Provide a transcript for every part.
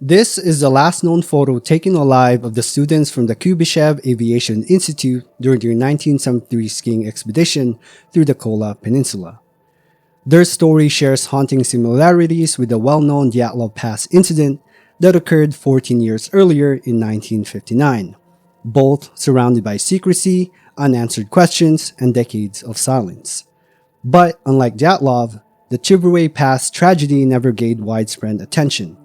This is the last known photo taken alive of the students from the Kuibyshev Aviation Institute during their 1973 skiing expedition through the Kola Peninsula. Their story shares haunting similarities with the well-known Dyatlov Pass incident that occurred 14 years earlier in 1959, both surrounded by secrecy, unanswered questions, and decades of silence. But unlike Dyatlov, the Chivruay Pass tragedy never gained widespread attention.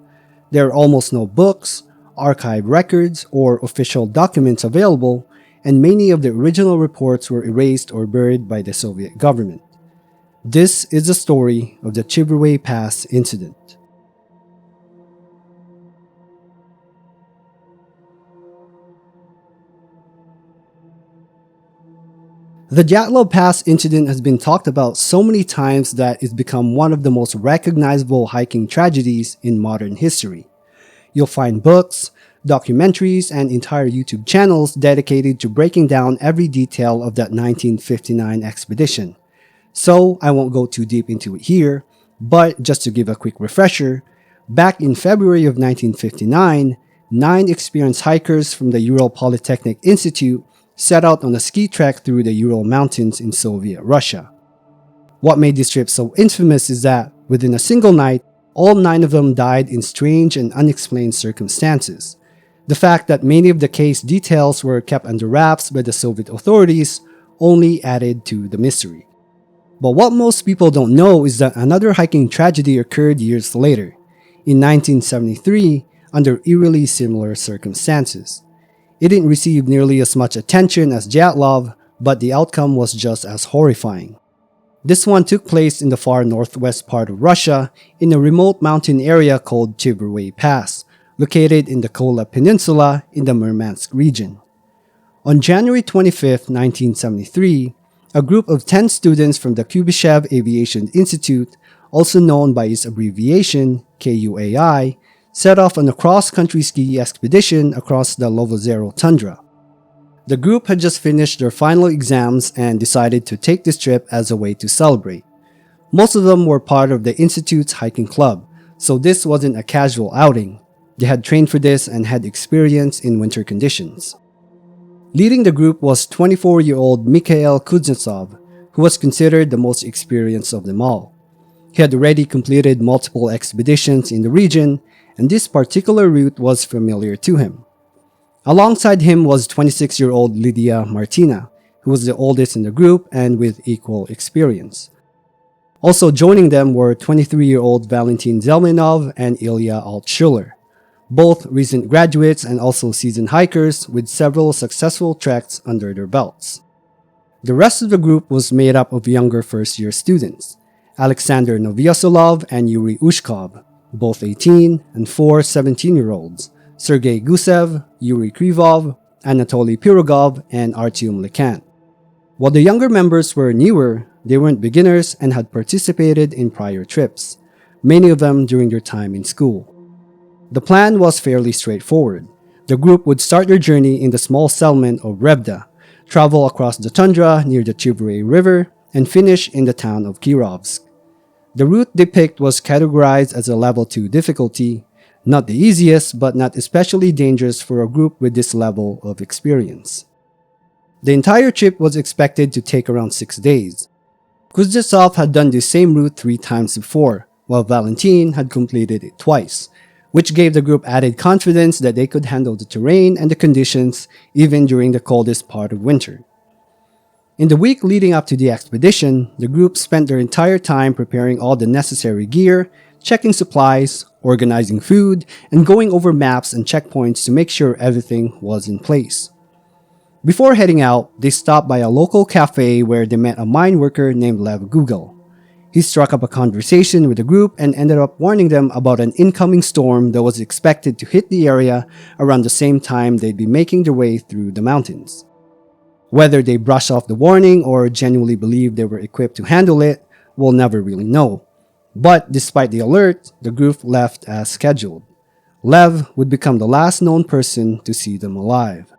There are almost no books, archive records, or official documents available, and many of the original reports were erased or buried by the Soviet government. This is the story of the Chivruay Pass incident. The Dyatlov Pass incident has been talked about so many times that it's become one of the most recognizable hiking tragedies in modern history. You'll find books, documentaries, and entire YouTube channels dedicated to breaking down every detail of that 1959 expedition. So I won't go too deep into it here, but just to give a quick refresher, back in February of 1959, 9 experienced hikers from the Ural Polytechnic Institute set out on a ski trek through the Ural Mountains in Soviet Russia. What made this trip so infamous is that, within a single night, all 9 of them died in strange and unexplained circumstances. The fact that many of the case details were kept under wraps by the Soviet authorities only added to the mystery. But what most people don't know is that another hiking tragedy occurred years later, in 1973, under eerily similar circumstances. It didn't receive nearly as much attention as Dyatlov, but the outcome was just as horrifying. This one took place in the far northwest part of Russia, in a remote mountain area called Chivruay Pass, located in the Kola Peninsula in the Murmansk region. On January 25, 1973, a group of 10 students from the Kuibyshev Aviation Institute, also known by its abbreviation KUAI, set off on a cross-country ski expedition across the Lovozero tundra. The group had just finished their final exams and decided to take this trip as a way to celebrate. Most of them were part of the Institute's hiking club, so this wasn't a casual outing. They had trained for this and had experience in winter conditions. Leading the group was 24-year-old Mikhail Kuznetsov, who was considered the most experienced of them all. He had already completed multiple expeditions in the region, and this particular route was familiar to him. Alongside him was 26-year-old Lydia Martina, who was the oldest in the group and with equal experience. Also joining them were 23-year-old Valentin Zelmenov and Ilya Altshuler, both recent graduates and also seasoned hikers with several successful treks under their belts. The rest of the group was made up of younger first-year students, Alexander Novyasolov and Yuri Ushkov, both 18, and 4 17-year-olds, Sergei Gusev, Yuri Krivov, Anatoly Pirogov, and Artyom Lekant. While the younger members were newer, they weren't beginners and had participated in prior trips, many of them during their time in school. The plan was fairly straightforward. The group would start their journey in the small settlement of Revda, travel across the tundra near the Chivruay River, and finish in the town of Kirovsk. The route they picked was categorized as a level 2 difficulty, not the easiest but not especially dangerous for a group with this level of experience. The entire trip was expected to take around 6 days. Kuznetsov had done the same route 3 times before, while Valentin had completed it twice, which gave the group added confidence that they could handle the terrain and the conditions even during the coldest part of winter. In the week leading up to the expedition, the group spent their entire time preparing all the necessary gear, checking supplies, organizing food, and going over maps and checkpoints to make sure everything was in place. Before heading out, they stopped by a local cafe where they met a mine worker named Lev Gugel. He struck up a conversation with the group and ended up warning them about an incoming storm that was expected to hit the area around the same time they'd be making their way through the mountains. Whether they brushed off the warning or genuinely believed they were equipped to handle it, we'll never really know. But despite the alert, the group left as scheduled. Lev would become the last known person to see them alive.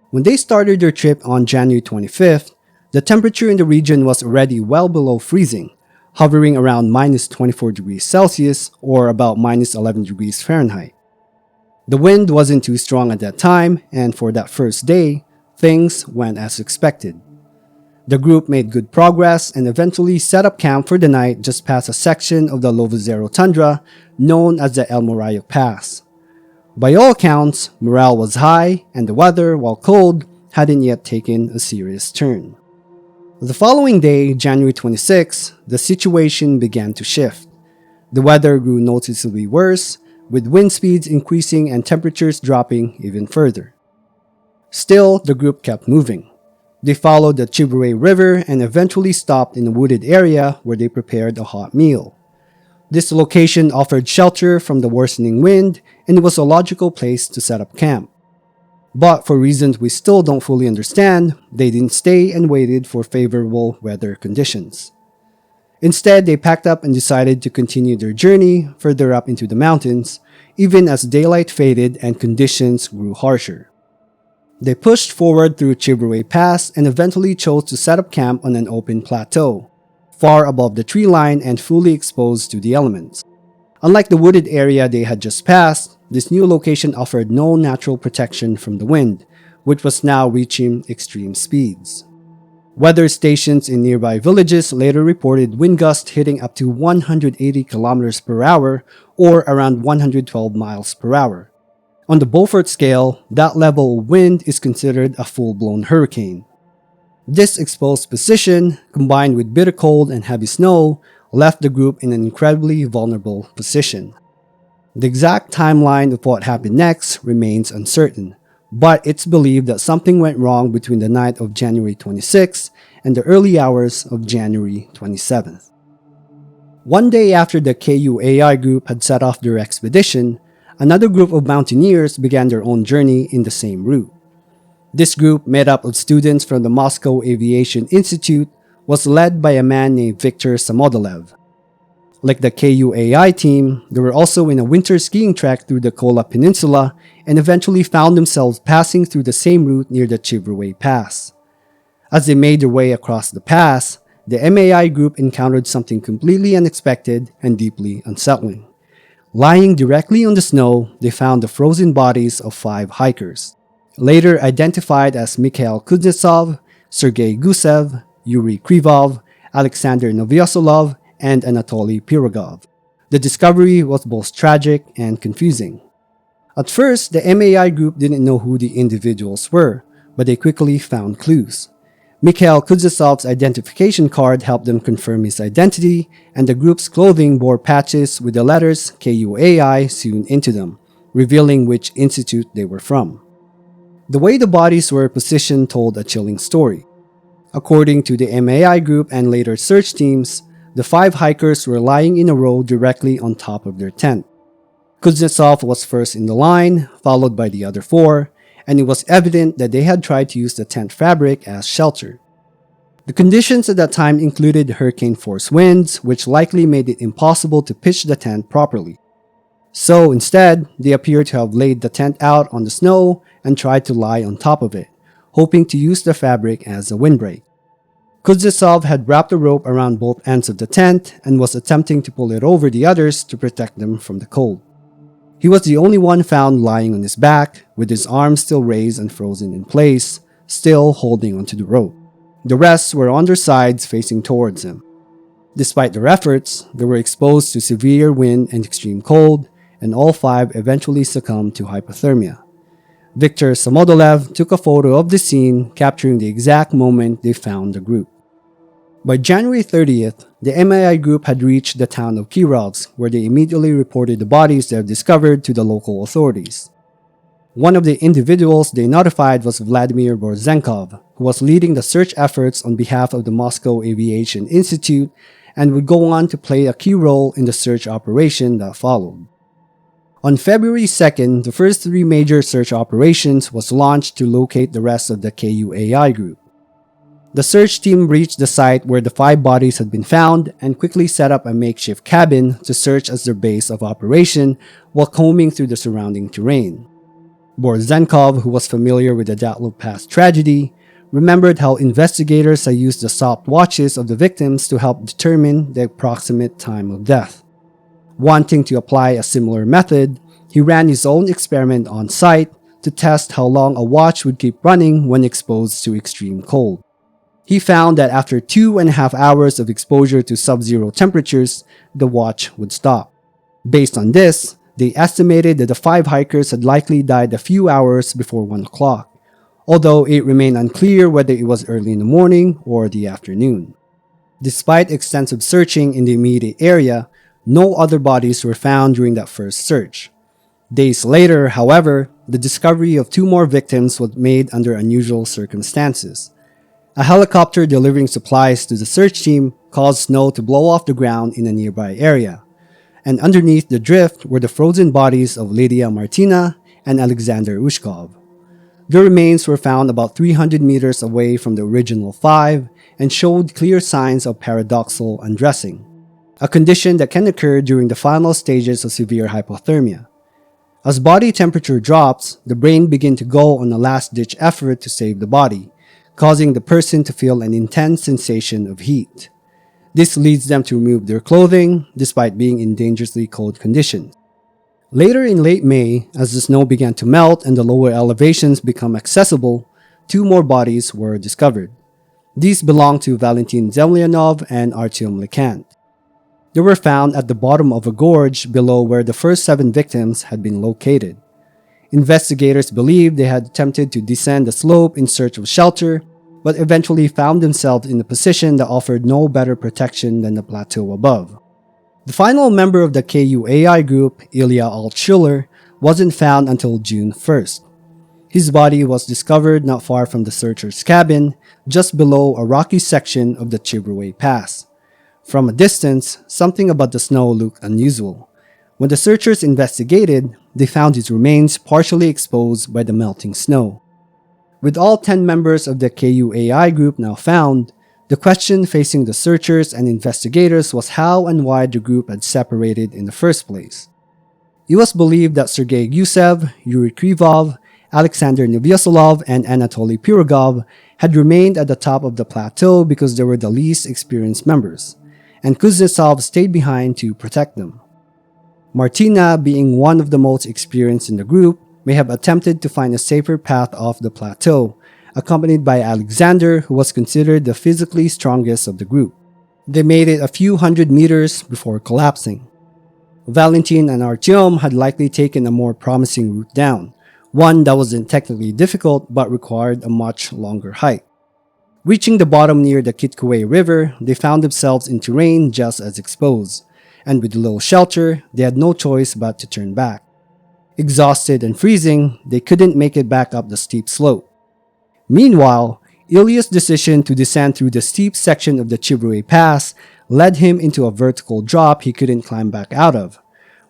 When they started their trip on January 25th, the temperature in the region was already well below freezing, hovering around minus 24 degrees Celsius or about minus 11 degrees Fahrenheit. The wind wasn't too strong at that time, and for that first day, things went as expected. The group made good progress and eventually set up camp for the night just past a section of the Lovozero tundra known as the Chivruay Pass. By all accounts, morale was high, and the weather, while cold, hadn't yet taken a serious turn. The following day, January 26, the situation began to shift. The weather grew noticeably worse, with wind speeds increasing and temperatures dropping even further. Still, the group kept moving. They followed the Chivruay River and eventually stopped in a wooded area where they prepared a hot meal. This location offered shelter from the worsening wind, and it was a logical place to set up camp. But for reasons we still don't fully understand, they didn't stay and waited for favorable weather conditions. Instead, they packed up and decided to continue their journey further up into the mountains, even as daylight faded and conditions grew harsher. They pushed forward through Chivruay Pass and eventually chose to set up camp on an open plateau, far above the tree line and fully exposed to the elements. Unlike the wooded area they had just passed, this new location offered no natural protection from the wind, which was now reaching extreme speeds. Weather stations in nearby villages later reported wind gusts hitting up to 180 kilometers per hour or around 112 miles per hour. On the Beaufort scale, that level of wind is considered a full-blown hurricane. This exposed position, combined with bitter cold and heavy snow, left the group in an incredibly vulnerable position. The exact timeline of what happened next remains uncertain, but it's believed that something went wrong between the night of January 26th and the early hours of January 27th. One day after the KUAI group had set off their expedition, another group of mountaineers began their own journey in the same route. This group, made up of students from the Moscow Aviation Institute, was led by a man named Viktor Samodolev. Like the KUAI team, they were also in a winter skiing trek through the Kola Peninsula and eventually found themselves passing through the same route near the Chivruay Pass. As they made their way across the pass, the MAI group encountered something completely unexpected and deeply unsettling. Lying directly on the snow, they found the frozen bodies of 5 hikers, later identified as Mikhail Kuznetsov, Sergei Gusev, Yuri Krivov, Alexander Novyosolov, and Anatoly Pirogov. The discovery was both tragic and confusing. At first, the MAI group didn't know who the individuals were, but they quickly found clues. Mikhail Kuznetsov's identification card helped them confirm his identity, and the group's clothing bore patches with the letters KUAI sewn into them, revealing which institute they were from. The way the bodies were positioned told a chilling story. According to the MAI group and later search teams, the 5 hikers were lying in a row directly on top of their tent. Kuznetsov was first in the line, followed by the other 4, and it was evident that they had tried to use the tent fabric as shelter. The conditions at that time included hurricane-force winds, which likely made it impossible to pitch the tent properly. So instead, they appear to have laid the tent out on the snow and tried to lie on top of it, hoping to use the fabric as a windbreak. Kuznetsov had wrapped a rope around both ends of the tent and was attempting to pull it over the others to protect them from the cold. He was the only one found lying on his back, with his arms still raised and frozen in place, still holding onto the rope. The rest were on their sides facing towards him. Despite their efforts, they were exposed to severe wind and extreme cold, and all 5 eventually succumbed to hypothermia. Viktor Samodolev took a photo of the scene, capturing the exact moment they found the group. By January 30th, the MAI group had reached the town of Kirovsk, where they immediately reported the bodies they had discovered to the local authorities. One of the individuals they notified was Vladimir Borzenkov, who was leading the search efforts on behalf of the Moscow Aviation Institute and would go on to play a key role in the search operation that followed. On February 2nd, the first 3 major search operations was launched to locate the rest of the KUAI group. The search team reached the site where the 5 bodies had been found and quickly set up a makeshift cabin to search as their base of operation while combing through the surrounding terrain. Borzenkov, who was familiar with the Dyatlov Pass tragedy, remembered how investigators had used the stopwatches of the victims to help determine the approximate time of death. Wanting to apply a similar method, He ran his own experiment on site to test how long a watch would keep running when exposed to extreme cold. He found that after 2.5 hours of exposure to sub-zero temperatures, the watch would stop. Based on this, they estimated that the 5 hikers had likely died a few hours before 1 o'clock, although it remained unclear whether it was early in the morning or the afternoon. Despite extensive searching in the immediate area, no other bodies were found during that first search. Days later, however, the discovery of 2 more victims was made under unusual circumstances. A helicopter delivering supplies to the search team caused snow to blow off the ground in a nearby area, and underneath the drift were the frozen bodies of Lydia Martina and Alexander Ushkov. The remains were found about 300 meters away from the original 5 and showed clear signs of paradoxal undressing, a condition that can occur during the final stages of severe hypothermia. As body temperature drops, the brain begins to go on a last-ditch effort to save the body, causing the person to feel an intense sensation of heat. This leads them to remove their clothing, despite being in dangerously cold conditions. Later in late May, as the snow began to melt and the lower elevations become accessible, 2 more bodies were discovered. These belonged to Valentin Zemlyanov and Artyom Lekant. They were found at the bottom of a gorge below where the first 7 victims had been located. Investigators believed they had attempted to descend the slope in search of shelter, but eventually found themselves in a position that offered no better protection than the plateau above. The final member of the KUAI group, Ilya Altshuler, wasn't found until June 1st. His body was discovered not far from the searcher's cabin, just below a rocky section of the Chivruay Pass. From a distance, something about the snow looked unusual. When the searchers investigated, they found his remains partially exposed by the melting snow. With all 10 members of the KUAI group now found, the question facing the searchers and investigators was how and why the group had separated in the first place. It was believed that Sergei Gusev, Yuri Krivov, Alexander Nevyasolov, and Anatoly Pirogov had remained at the top of the plateau because they were the least experienced members, and Kuznetsov stayed behind to protect them. Martina, being one of the most experienced in the group, may have attempted to find a safer path off the plateau, accompanied by Alexander, who was considered the physically strongest of the group. They made it a few hundred meters before collapsing. Valentin and Artyom had likely taken a more promising route down, one that wasn't technically difficult but required a much longer hike. Reaching the bottom near the Kitkuay River, they found themselves in terrain just as exposed, and with little shelter, they had no choice but to turn back. Exhausted and freezing, they couldn't make it back up the steep slope. Meanwhile, Ilya's decision to descend through the steep section of the Chivruay Pass led him into a vertical drop he couldn't climb back out of.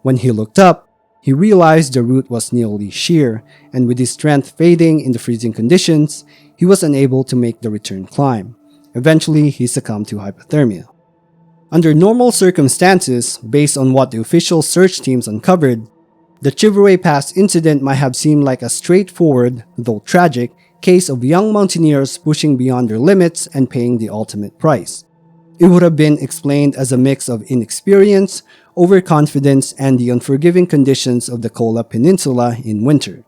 When he looked up, he realized the route was nearly sheer, and with his strength fading in the freezing conditions, he was unable to make the return climb. Eventually, he succumbed to hypothermia. Under normal circumstances, based on what the official search teams uncovered, the Chivruay Pass incident might have seemed like a straightforward, though tragic, case of young mountaineers pushing beyond their limits and paying the ultimate price. It would have been explained as a mix of inexperience, overconfidence, and the unforgiving conditions of the Kola Peninsula in winter.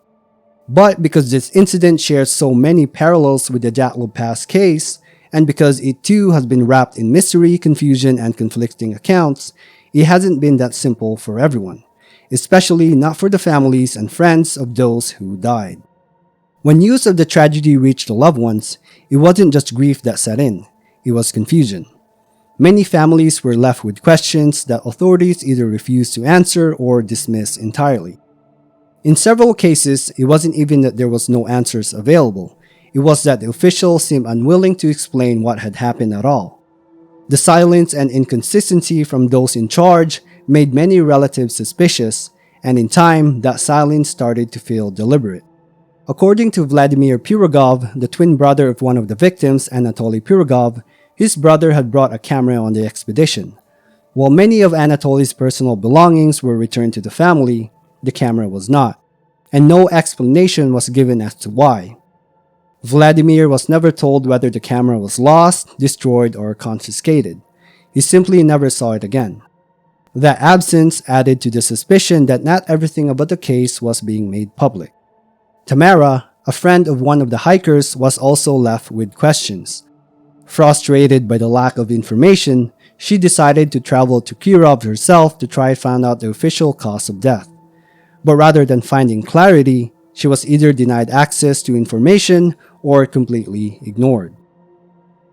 But because this incident shares so many parallels with the Dyatlov Pass case, and because it too has been wrapped in mystery, confusion, and conflicting accounts, it hasn't been that simple for everyone, especially not for the families and friends of those who died. When news of the tragedy reached the loved ones, it wasn't just grief that set in, it was confusion. Many families were left with questions that authorities either refused to answer or dismiss entirely. In several cases, it wasn't even that there was no answers available, it was that the officials seemed unwilling to explain what had happened at all. The silence and inconsistency from those in charge made many relatives suspicious, and in time, that silence started to feel deliberate. According to Vladimir Pirogov, the twin brother of one of the victims, Anatoly Pirogov, his brother had brought a camera on the expedition. While many of Anatoly's personal belongings were returned to the family, the camera was not, and no explanation was given as to why. Vladimir was never told whether the camera was lost, destroyed, or confiscated. He simply never saw it again. That absence added to the suspicion that not everything about the case was being made public. Tamara, a friend of one of the hikers, was also left with questions. Frustrated by the lack of information, she decided to travel to Kirov herself to try to find out the official cause of death. But rather than finding clarity, she was either denied access to information or completely ignored.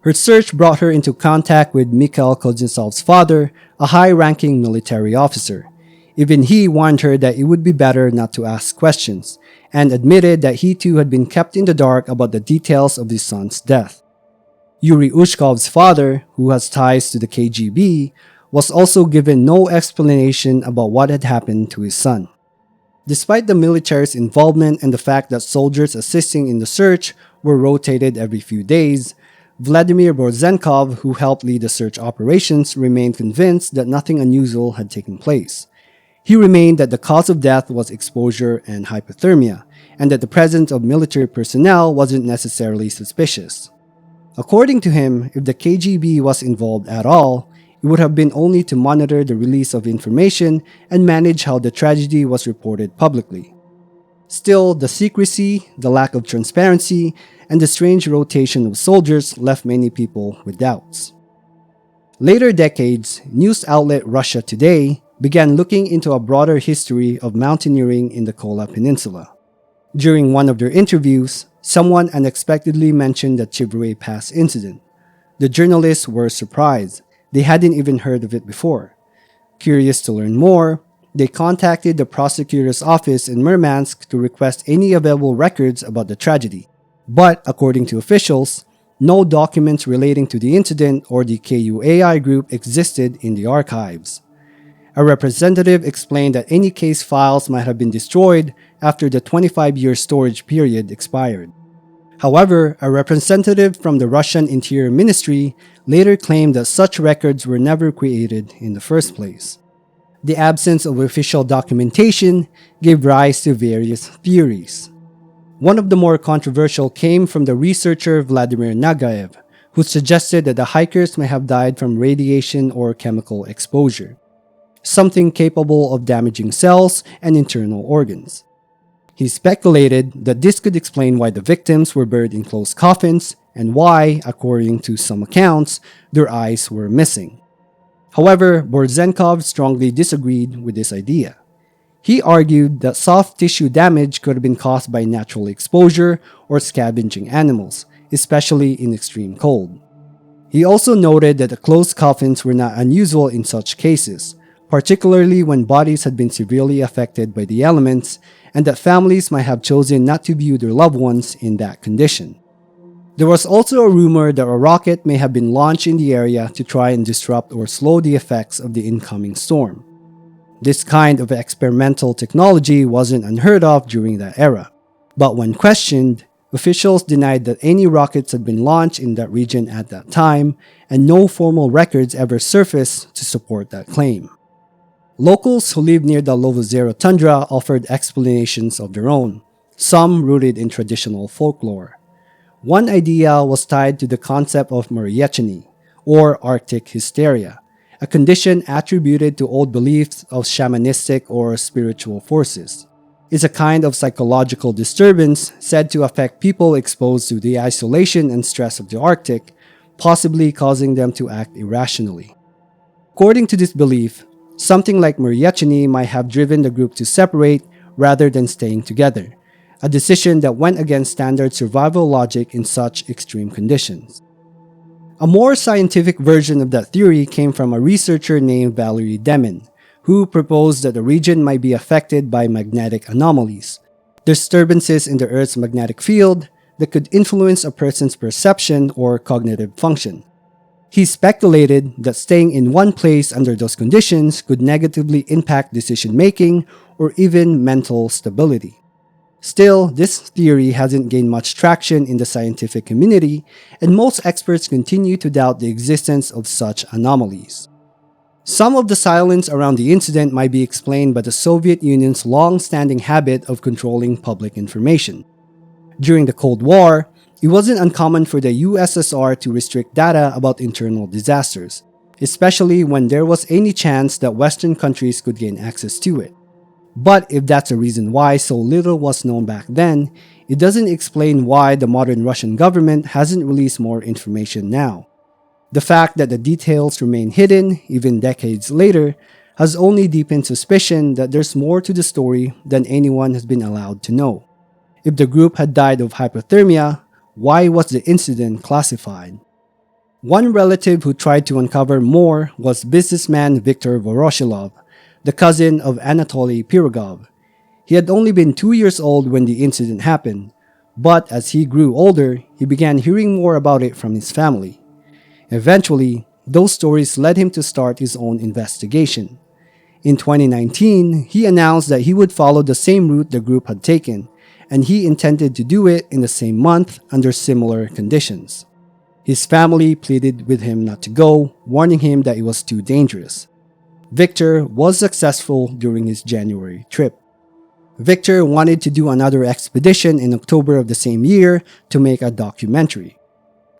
Her search brought her into contact with Mikhail Kuznetsov's father, a high-ranking military officer. Even he warned her that it would be better not to ask questions, and admitted that he too had been kept in the dark about the details of his son's death. Yuri Ushkov's father, who has ties to the KGB, was also given no explanation about what had happened to his son. Despite the military's involvement and the fact that soldiers assisting in the search were rotated every few days, Vladimir Borzenkov, who helped lead the search operations, remained convinced that nothing unusual had taken place. He remained that the cause of death was exposure and hypothermia, and that the presence of military personnel wasn't necessarily suspicious. According to him, if the KGB was involved at all, it would have been only to monitor the release of information and manage how the tragedy was reported publicly. Still, the secrecy, the lack of transparency, and the strange rotation of soldiers left many people with doubts. Later decades, news outlet Russia Today began looking into a broader history of mountaineering in the Kola Peninsula. During one of their interviews, someone unexpectedly mentioned the Chivruay Pass incident. The journalists were surprised. They hadn't even heard of it before. Curious to learn more, they contacted the prosecutor's office in Murmansk to request any available records about the tragedy. But, according to officials, no documents relating to the incident or the KUAI group existed in the archives. A representative explained that any case files might have been destroyed after the 25-year storage period expired. However, a representative from the Russian Interior Ministry later claimed that such records were never created in the first place. The absence of official documentation gave rise to various theories. One of the more controversial came from the researcher Vladimir Nagaev, who suggested that the hikers may have died from radiation or chemical exposure, something capable of damaging cells and internal organs. He speculated that this could explain why the victims were buried in closed coffins and why, according to some accounts, their eyes were missing. However, Borzenkov strongly disagreed with this idea. He argued that soft tissue damage could have been caused by natural exposure or scavenging animals, especially in extreme cold. He also noted that the closed coffins were not unusual in such cases, particularly when bodies had been severely affected by the elements, and that families might have chosen not to view their loved ones in that condition. There was also a rumor that a rocket may have been launched in the area to try and disrupt or slow the effects of the incoming storm. This kind of experimental technology wasn't unheard of during that era, but when questioned, officials denied that any rockets had been launched in that region at that time, and no formal records ever surfaced to support that claim. Locals who lived near the Lovozero tundra offered explanations of their own, some rooted in traditional folklore. One idea was tied to the concept of Mariachini, or Arctic hysteria, a condition attributed to old beliefs of shamanistic or spiritual forces. It's a kind of psychological disturbance said to affect people exposed to the isolation and stress of the Arctic, possibly causing them to act irrationally. According to this belief, something like Mariachini might have driven the group to separate rather than staying together, a decision that went against standard survival logic in such extreme conditions. A more scientific version of that theory came from a researcher named Valery Demin, who proposed that the region might be affected by magnetic anomalies, disturbances in the Earth's magnetic field that could influence a person's perception or cognitive function. He speculated that staying in one place under those conditions could negatively impact decision-making or even mental stability. Still, this theory hasn't gained much traction in the scientific community, and most experts continue to doubt the existence of such anomalies. Some of the silence around the incident might be explained by the Soviet Union's long-standing habit of controlling public information. During the Cold War, it wasn't uncommon for the USSR to restrict data about internal disasters, especially when there was any chance that Western countries could gain access to it. But if that's the reason why so little was known back then, it doesn't explain why the modern Russian government hasn't released more information now. The fact that the details remain hidden even decades later has only deepened suspicion that there's more to the story than anyone has been allowed to know. If the group had died of hypothermia, why was the incident classified? One relative who tried to uncover more was businessman Viktor Voroshilov, the cousin of Anatoly Pirogov. He had only been 2 years old when the incident happened, but as he grew older, he began hearing more about it from his family. Eventually, those stories led him to start his own investigation. In 2019, he announced that he would follow the same route the group had taken, and he intended to do it in the same month under similar conditions. His family pleaded with him not to go, warning him that it was too dangerous. Victor was successful during his January trip. Victor wanted to do another expedition in October of the same year to make a documentary.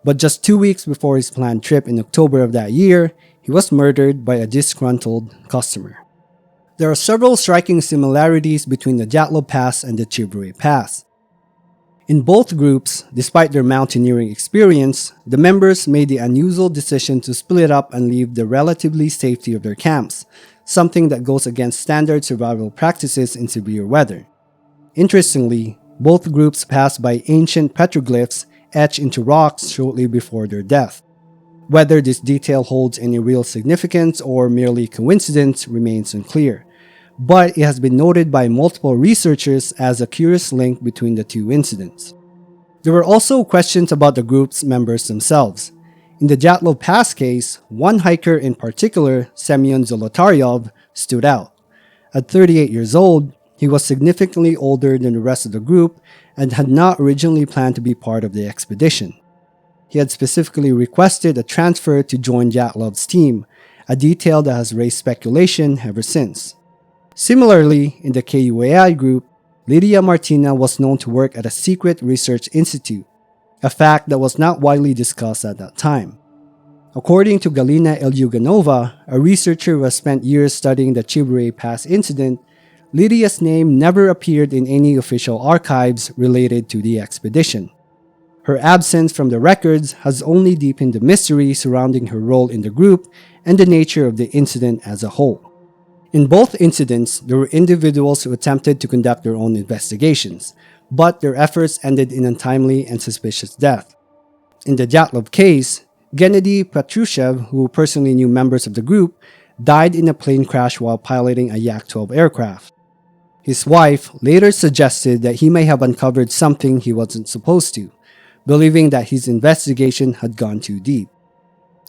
But just 2 weeks before his planned trip in October of that year, he was murdered by a disgruntled customer. There are several striking similarities between the Dyatlov Pass and the Chivruay Pass. In both groups, despite their mountaineering experience, the members made the unusual decision to split up and leave the relatively safety of their camps, something that goes against standard survival practices in severe weather. Interestingly, both groups passed by ancient petroglyphs etched into rocks shortly before their death. Whether this detail holds any real significance or merely coincidence remains unclear, but it has been noted by multiple researchers as a curious link between the two incidents. There were also questions about the group's members themselves. In the Dyatlov Pass case, one hiker in particular, Semyon Zolotaryov, stood out. At 38 years old, he was significantly older than the rest of the group and had not originally planned to be part of the expedition. He had specifically requested a transfer to join Dyatlov's team, a detail that has raised speculation ever since. Similarly, in the KUAI group, Lydia Martina was known to work at a secret research institute, a fact that was not widely discussed at that time. According to Galina Ilyuganova, a researcher who has spent years studying the Chivruay Pass incident, Lydia's name never appeared in any official archives related to the expedition. Her absence from the records has only deepened the mystery surrounding her role in the group and the nature of the incident as a whole. In both incidents, there were individuals who attempted to conduct their own investigations, but their efforts ended in untimely and suspicious death. In the Dyatlov case, Gennady Patrushev, who personally knew members of the group, died in a plane crash while piloting a Yak-12 aircraft. His wife later suggested that he may have uncovered something he wasn't supposed to, believing that his investigation had gone too deep.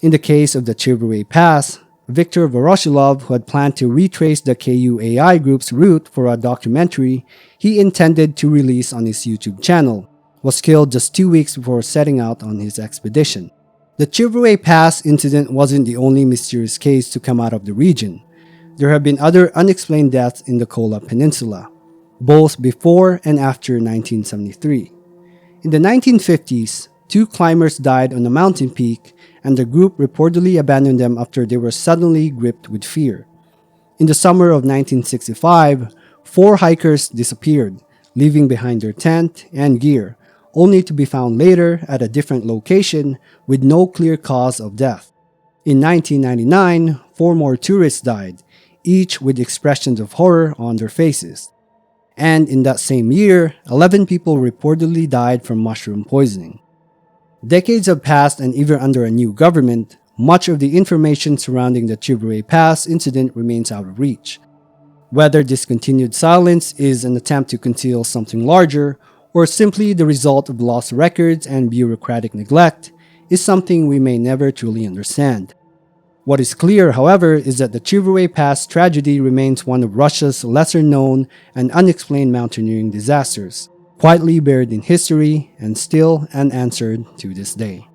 In the case of the Chivruay Pass, Viktor Voroshilov, who had planned to retrace the KUAI group's route for a documentary he intended to release on his YouTube channel, was killed just 2 weeks before setting out on his expedition. The Chivruay Pass incident wasn't the only mysterious case to come out of the region. There have been other unexplained deaths in the Kola Peninsula, both before and after 1973. In the 1950s, 2 climbers died on a mountain peak, and the group reportedly abandoned them after they were suddenly gripped with fear. In the summer of 1965, 4 hikers disappeared, leaving behind their tent and gear, only to be found later at a different location with no clear cause of death. In 1999, 4 more tourists died, each with expressions of horror on their faces. And in that same year, 11 people reportedly died from mushroom poisoning. Decades have passed, and even under a new government, much of the information surrounding the Chivruay Pass incident remains out of reach. Whether this continued silence is an attempt to conceal something larger, or simply the result of lost records and bureaucratic neglect, is something we may never truly understand. What is clear, however, is that the Chivruay Pass tragedy remains one of Russia's lesser-known and unexplained mountaineering disasters, quietly buried in history and still unanswered to this day.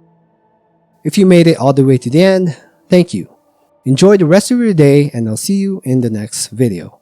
If you made it all the way to the end, thank you. Enjoy the rest of your day, and I'll see you in the next video.